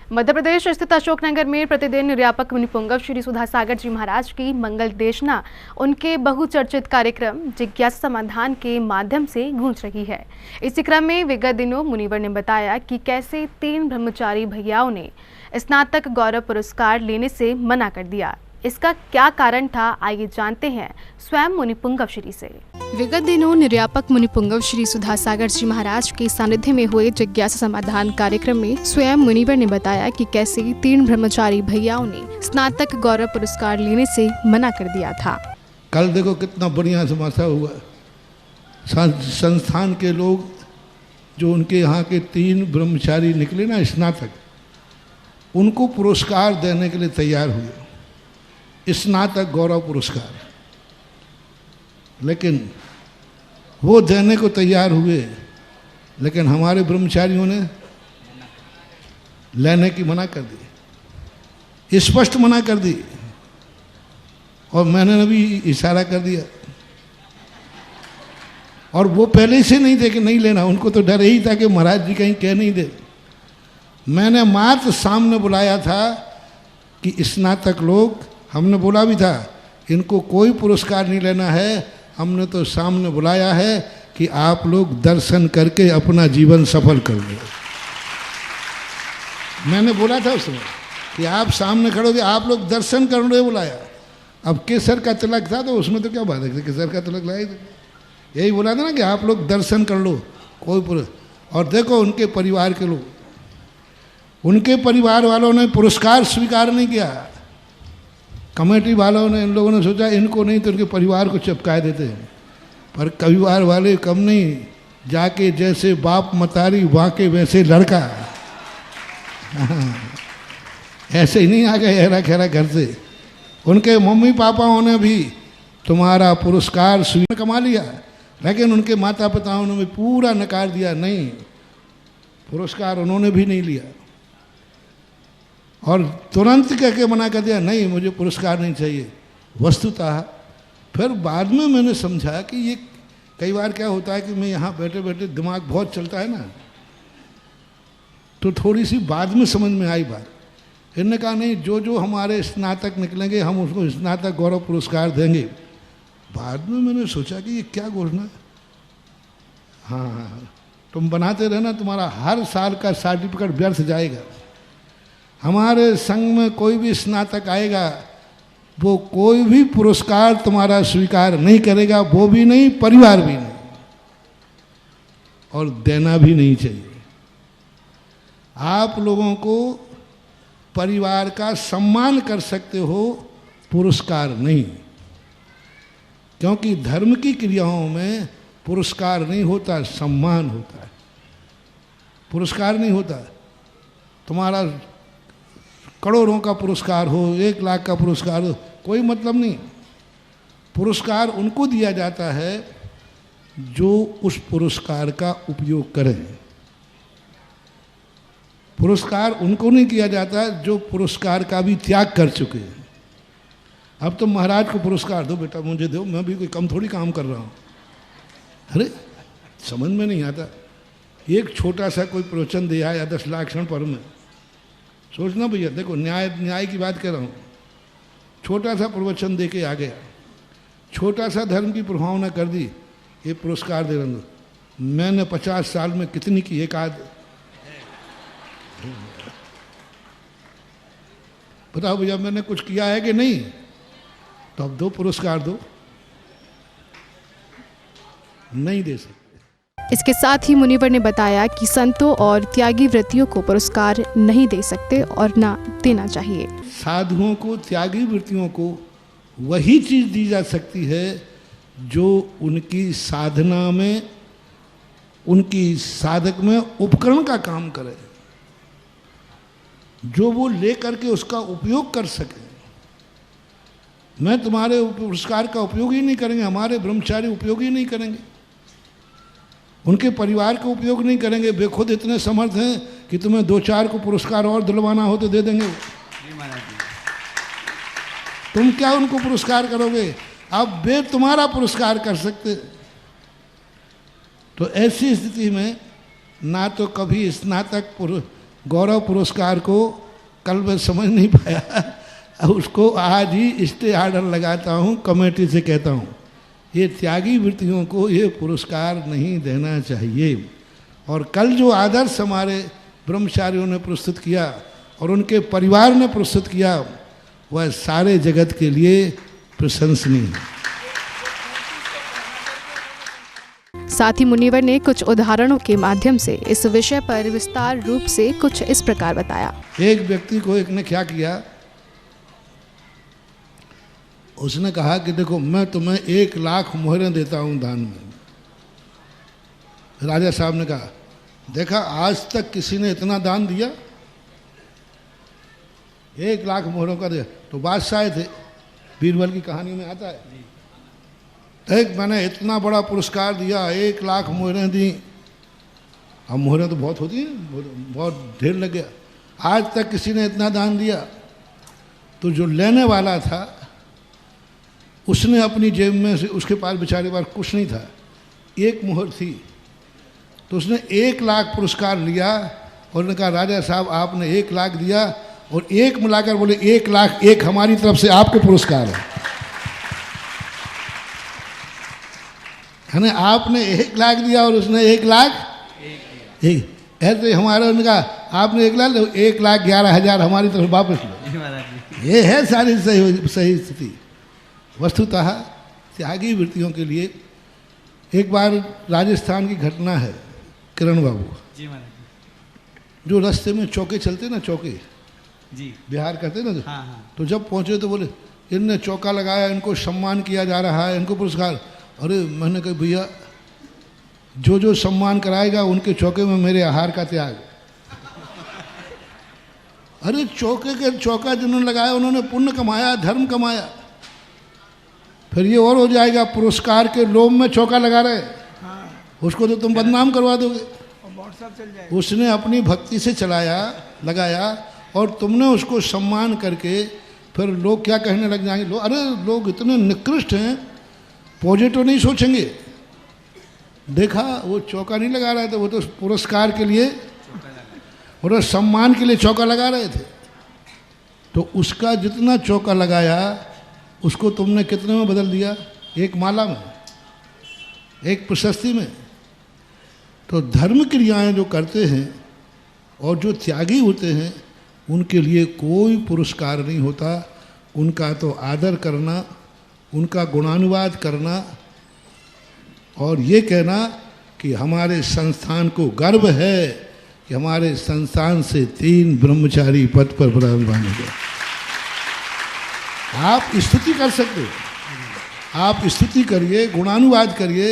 मध्य प्रदेश स्थित अशोकनगर में प्रतिदिन निर्यापक मुनिपुंगव श्री सुधा सागर जी महाराज की मंगल देशना उनके बहुचर्चित कार्यक्रम जिज्ञासा समाधान के माध्यम से गूंज रही है। इसी क्रम में विगत दिनों मुनिवर ने बताया कि कैसे 3 ब्रह्मचारी भैयाओं ने स्नातक गौरव पुरस्कार लेने से मना कर दिया। इसका क्या कारण था, आइए जानते हैं स्वयं मुनिपुंगव श्री से। विगत दिनों निर्यापक मुनिपुंगव श्री सुधा सागर जी महाराज के सानिध्य में हुए जिज्ञासा समाधान कार्यक्रम में स्वयं मुनिवर ने बताया कि कैसे 3 ब्रह्मचारी भैयाओं ने स्नातक गौरव पुरस्कार लेने से मना कर दिया था। कल देखो कितना बढ़िया समासा हुआ। संस्थान के लोग जो उनके यहाँ के 3 ब्रह्मचारी निकले ना स्नातक, उनको पुरस्कार देने के लिए तैयार हुए, स्नातक गौरव पुरस्कार। लेकिन वो देने को तैयार हुए, लेकिन हमारे ब्रह्मचारियों ने लेने की मना कर दी, स्पष्ट मना कर दी। और मैंने अभी इशारा कर दिया, और वो पहले से नहीं थे कि नहीं लेना, उनको तो डर यही था कि महाराज जी कहीं कह नहीं दे। मैंने मात्र सामने बुलाया था कि स्नातक लोग, हमने बोला भी था इनको कोई पुरस्कार नहीं लेना है, हमने तो सामने बुलाया है कि आप लोग दर्शन करके अपना जीवन सफल कर लो। मैंने बोला था उस समय कि आप सामने खड़ोगे, आप लोग दर्शन करने बुलाया। अब केसर का तिलक था तो उसमें तो क्या बात है, केसर का तिलक लाए थे, यही बोला था ना कि आप लोग दर्शन कर लो कोई और देखो उनके परिवार के लोग, उनके परिवार वालों ने पुरस्कार स्वीकार नहीं किया। कमेटी वालों ने, इन लोगों ने सोचा इनको नहीं तो उनके परिवार को चिपका देते हैं, पर परिवार वाले कम नहीं, जाके जैसे बाप मतारी वाके वैसे लड़का ऐसे ही नहीं आ गए हेरा खेरा घर से। उनके मम्मी पापाओं ने भी तुम्हारा पुरस्कार स्वीकार कमा लिया, लेकिन उनके माता पिताओं ने भी पूरा नकार दिया, नहीं पुरस्कार उन्होंने भी नहीं लिया, और तुरंत कह के मना कर दिया, नहीं मुझे पुरस्कार नहीं चाहिए। वस्तुतः फिर बाद में मैंने समझा कि ये कई बार क्या होता है कि मैं यहाँ बैठे बैठे दिमाग बहुत चलता है ना, तो थोड़ी सी बाद में समझ में आई बात। इन्होंने कहा नहीं, जो जो हमारे स्नातक निकलेंगे हम उसको स्नातक गौरव पुरस्कार देंगे। बाद में मैंने सोचा कि ये क्या घोषणा, हाँ तुम बनाते रहना, तुम्हारा हर साल का सर्टिफिकेट व्यर्थ जाएगा। हमारे संघ में कोई भी स्नातक आएगा, वो कोई भी पुरस्कार तुम्हारा स्वीकार नहीं करेगा, वो भी नहीं, परिवार भी नहीं, और देना भी नहीं चाहिए। आप लोगों को परिवार का सम्मान कर सकते हो, पुरस्कार नहीं, क्योंकि धर्म की क्रियाओं में पुरस्कार नहीं होता, सम्मान होता है। पुरस्कार नहीं होता, तुम्हारा करोड़ों का पुरस्कार हो, 1 लाख का पुरस्कार हो, कोई मतलब नहीं। पुरस्कार उनको दिया जाता है जो उस पुरस्कार का उपयोग करें। पुरस्कार उनको नहीं किया जाता जो पुरस्कार का भी त्याग कर चुके हैं। अब तो महाराज को पुरस्कार दो, बेटा मुझे दो, मैं भी कोई कम थोड़ी काम कर रहा हूँ। अरे समझ में नहीं आता, एक छोटा सा कोई प्रवचन दिया या 10 लाख क्षण पर में, सोचना भैया, देखो न्याय की बात कर रहा हूँ। छोटा सा प्रवचन दे के आ गया, छोटा सा धर्म की प्रभावना कर दी, ये पुरस्कार दे रहा हूँ। मैंने 50 साल में कितनी की, एक आध बताओ भैया, मैंने कुछ किया है कि नहीं? तो अब दो पुरस्कार दो, नहीं दे सकते। इसके साथ ही मुनिवर ने बताया कि संतों और त्यागी वृत्तियों को पुरस्कार नहीं दे सकते और ना देना चाहिए। साधुओं को, त्यागी वृत्तियों को वही चीज दी जा सकती है जो उनकी साधना में, उनकी साधक में उपकरण का काम करे, जो वो ले करके उसका उपयोग कर सके। मैं तुम्हारे पुरस्कार का उपयोग ही नहीं करेंगे, हमारे ब्रह्मचारी उपयोग ही नहीं करेंगे, उनके परिवार का उपयोग नहीं करेंगे। वे खुद इतने समर्थ हैं कि तुम्हें 2-4 को पुरस्कार और दिलवाना हो तो दे देंगे। तुम क्या उनको पुरस्कार करोगे? अब वे तुम्हारा पुरस्कार कर सकते। तो ऐसी स्थिति में ना तो कभी स्नातक गौरव पुरस्कार को कल मैं समझ नहीं पाया, उसको आज ही स्टे आर्डर लगाता हूँ, कमेटी से कहता हूँ ये त्यागी वृत्तियों को ये पुरस्कार नहीं देना चाहिए। और कल जो आदर्श हमारे ब्रह्मचारियों ने प्रस्तुत किया और उनके परिवार ने प्रस्तुत किया वह सारे जगत के लिए प्रशंसनीय है। साथ ही मुनिवर ने कुछ उदाहरणों के माध्यम से इस विषय पर विस्तार रूप से कुछ इस प्रकार बताया। एक व्यक्ति को एक ने क्या किया, उसने कहा कि देखो मैं तुम्हें 1 लाख मोहरें देता हूं दान में। राजा साहब ने कहा देखा आज तक किसी ने इतना दान दिया, 1 लाख मोहरों का दिया। तो बादशाह थे, बीरबल की कहानी में आता है, एक मैंने इतना बड़ा पुरस्कार दिया, 1 लाख मोहरें दी। अब मोहरें तो बहुत होती हैं, बहुत ढेर लग गया, आज तक किसी ने इतना दान दिया। तो जो लेने वाला था उसने अपनी जेब में से, उसके पास बेचारे पास कुछ नहीं था, 1 मोहर थी, तो उसने 1 लाख पुरस्कार लिया और उन्होंने कहा राजा साहब आपने 1 लाख दिया, और 1 मिलाकर बोले 1 लाख 1 हमारी तरफ से आपके पुरस्कार है ना। आपने 1 लाख दिया और उसने 1 लाख ऐसे हमारे, उन्होंने कहा आपने 1,11,000 हमारी तरफ वापस लो। ये है सारी सही स्थिति। वस्तुतः त्यागी वृत्तियों के लिए एक बार राजस्थान की घटना है, किरण बाबू जी जो रास्ते में चौके चलते ना, चौके जी बिहार करते ना, हाँ। तो जब पहुंचे तो बोले इनने चौका लगाया, इनको सम्मान किया जा रहा है, इनको पुरस्कार। अरे मैंने कहा भैया जो जो सम्मान कराएगा उनके चौके में मेरे आहार का त्याग। अरे चौका जिन्होंने लगाया उन्होंने पुण्य कमाया, धर्म कमाया, फिर ये और हो जाएगा पुरस्कार के लोभ में चौका लगा रहे, हाँ। उसको तो तुम बदनाम करवा दोगे। उसने अपनी भक्ति से लगाया और तुमने उसको सम्मान करके फिर लोग क्या कहने लग जाएंगे, अरे लोग इतने निकृष्ट हैं, पॉजिटिव नहीं सोचेंगे। देखा वो चौका नहीं लगा रहे थे, वो तो पुरस्कार के लिए और सम्मान के लिए चौका लगा रहे थे। तो उसका जितना चौका लगाया उसको तुमने कितने में बदल दिया, 1 माला में, 1 प्रशस्ति में। तो धर्म क्रियाएं जो करते हैं और जो त्यागी होते हैं उनके लिए कोई पुरस्कार नहीं होता, उनका तो आदर करना, उनका गुणानुवाद करना और ये कहना कि हमारे संस्थान को गर्व है कि हमारे संस्थान से 3 ब्रह्मचारी पद पर विराजमान हो गए। आप स्तुति कर सकते हो, आप स्तुति करिए, गुणानुवाद करिए,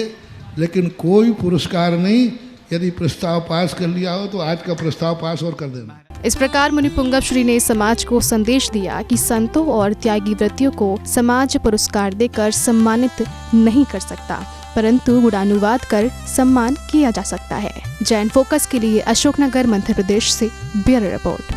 लेकिन कोई पुरस्कार नहीं। यदि प्रस्ताव पास कर लिया हो तो आज का प्रस्ताव पास और कर देना। इस प्रकार मुनि पुंगव श्री ने समाज को संदेश दिया कि संतों और त्यागी वृत्तियों को समाज पुरस्कार देकर सम्मानित नहीं कर सकता, परंतु गुणानुवाद कर सम्मान किया जा सकता है। जैन फोकस के लिए अशोकनगर मध्य प्रदेश से ब्यूरो रिपोर्ट।